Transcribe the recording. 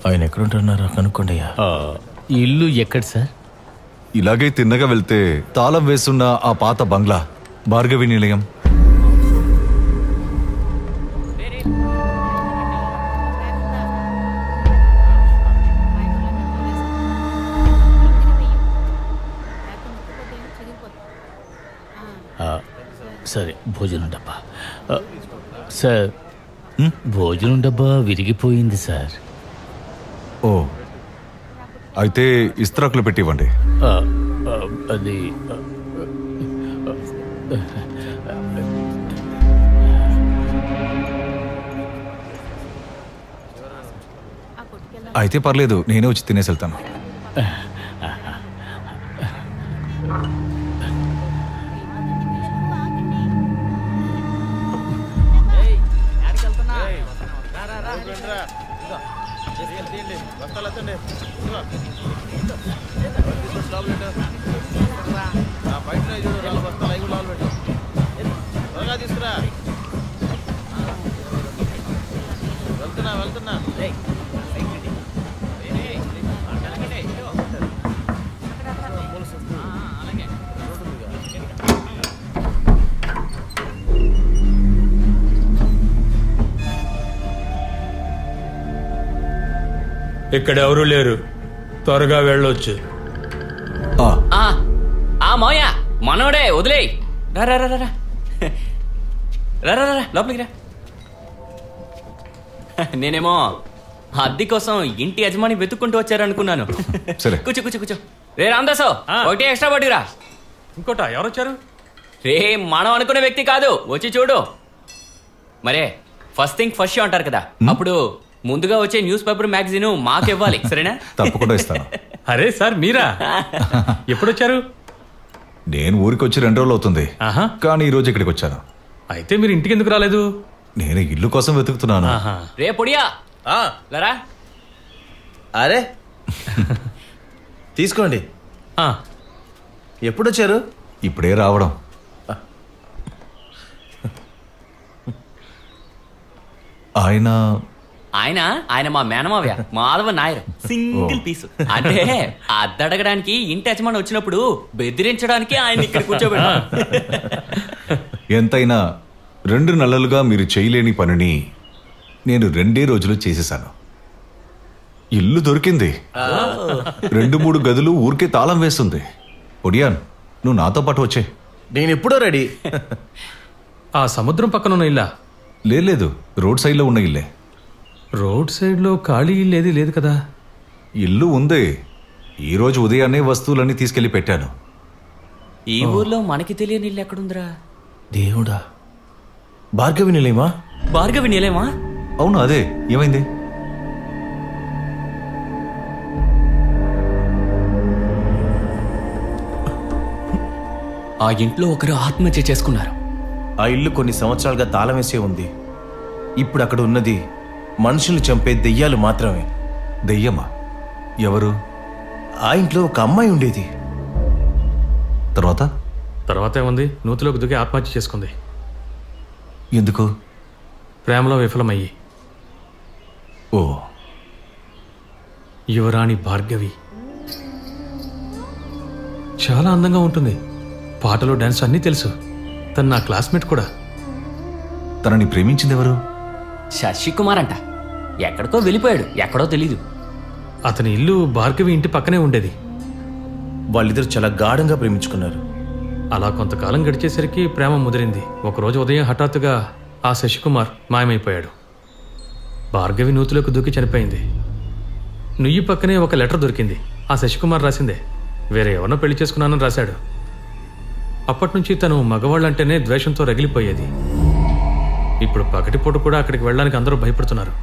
ఆయన ఎక్కడుంటున్నారో కనుక్కోండియా. ఇల్లు ఎక్కడ సార్? ఇలాగే తిన్నగా వెళ్తే తాళం వేస్తున్న ఆ పాత బంగ్లా భార్గవి నిలయం. సరే, భోజనం డబ్బా. సార్, భోజనం డబ్బా విరిగిపోయింది సార్. ఓ, అయితే ఇస్త్రాకులు పెట్టి ఇవ్వండి. అది అయితే పర్లేదు, నేనే వచ్చి తినేసి వెళ్తాను. ఇక్కడ ఎవరు లేరు, త్వరగా వెళ్ళొచ్చు. మాయా మనోడే, వదిలే. లోపలికి రా. నేనేమో అద్దె కోసం ఇంటి యజమాని వెతుక్కుంటూ వచ్చారనుకున్నాను. కూర్చో కూర్చో కూర్చో. రే రామదాసు, ఒకటి ఎక్స్ట్రా పట్టుకురా. ఇంకోట ఎవరొచ్చారు? రే, మనం అనుకునే వ్యక్తి కాదు, వచ్చి చూడు. మరే ఫస్ట్ థింగ్ ఫస్ట్ షో అంటారు కదా, అప్పుడు ముందుగా వచ్చే న్యూస్ పేపర్ మ్యాగజైన్ మాకివ్వాలి, సరేనా? తప్పకుండా ఇస్తాను. అరే సార్, మీరా? ఎప్పుడొచ్చారు? నేను ఊరికి వచ్చి 2 రోజులు అవుతుంది, కానీ ఈ రోజు ఇక్కడికి వచ్చాను. అయితే మీరు ఇంటికి ఎందుకు రాలేదు? నేను ఇల్లు కోసం వెతుకుతున్నాను. రే పొడియా, లరా. అరే తీసుకోండి. ఎప్పుడొచ్చారు? ఇప్పుడే రావడం. ఆయన ఆయన మా మేనమావ్య, మాధవ నాయర్. Single piece. అంటే అద్దడగడానికి ఇంటి యజమాని వచ్చినప్పుడు బెదిరించడానికి ఆయన ఇక్కడ కూర్చోబెట్టా. ఎంతైనా 2 నెలలుగా మీరు చేయలేని పనిని నేను 2 రోజులు చేసేశాను. ఇల్లు దొరికింది. 2-3 గదులు ఊరికే తాళం వేస్తుంది. ఒడియాన్, నువ్వు నాతో పాటు వచ్చే. నేను ఎప్పుడో రెడీ. ఆ సముద్రం పక్కన ఉన్న ఇల్లా? లేదు, రోడ్ సైడ్లో ఉన్న ఇల్లే. రోడ్ సైడ్లో ఖాళీ ఇల్లు ఏది లేదు కదా? ఇల్లు ఉంది. ఈరోజు ఉదయాన్నే వస్తువులన్నీ తీసుకెళ్లి పెట్టాను. ఈ ఊర్లో మనకి తెలియని ఇల్లు ఎక్కడుందిరా? దేవుడా, భార్గవి నిలయమా? భార్గవి నిలయమా? అవును, అదే. ఏమైంది? ఆ ఇంట్లో ఒకరు ఆత్మహత్య చేసుకున్నారు. ఆ ఇల్లు కొన్ని సంవత్సరాలుగా తాళం వేసే ఉంది. ఇప్పుడు అక్కడ ఉన్నది మనుషులు చంపే దెయ్యాలు మాత్రమే. దెయ్యమా? ఎవరు? ఆ ఇంట్లో ఒక అమ్మాయి ఉండేది. తర్వాత ఏముంది? నూతిలోకి దిగి ఆత్మహత్య చేసుకుంది. ఎందుకు? ప్రేమలో విఫలమయ్యి. ఓ, యువరాణి భార్గవి చాలా అందంగా ఉంటుంది. పాటలు, డాన్స్ అన్నీ తెలుసు. తను నా క్లాస్మేట్ కూడా. తనని ప్రేమించింది ఎవరు? శశికుమార్ అంట. ఎక్కడికో వెళ్ళిపోయాడు, ఎక్కడో తెలీదు. అతని ఇల్లు భార్గవి ఇంటి పక్కనే ఉండేది. వాళ్ళిద్దరు చాలా గాఢంగా ప్రేమించుకున్నారు. అలా కొంతకాలం గడిచేసరికి ప్రేమ ముదిరింది. ఒకరోజు ఉదయం హఠాత్తుగా ఆ శశికుమార్ మాయమైపోయాడు. భార్గవి నూతిలోకి దూకి చనిపోయింది. నుయ్యి పక్కనే ఒక లెటర్ దొరికింది. ఆ శశికుమార్ రాసిందే. వేరే ఎవరినో పెళ్లి చేసుకున్నానని రాశాడు. అప్పటినుంచి తను మగవాళ్ళంటేనే ద్వేషంతో రగిలిపోయేది. ఇప్పుడు పగటిపూట కూడా అక్కడికి వెళ్ళడానికి అందరూ భయపడుతున్నారు.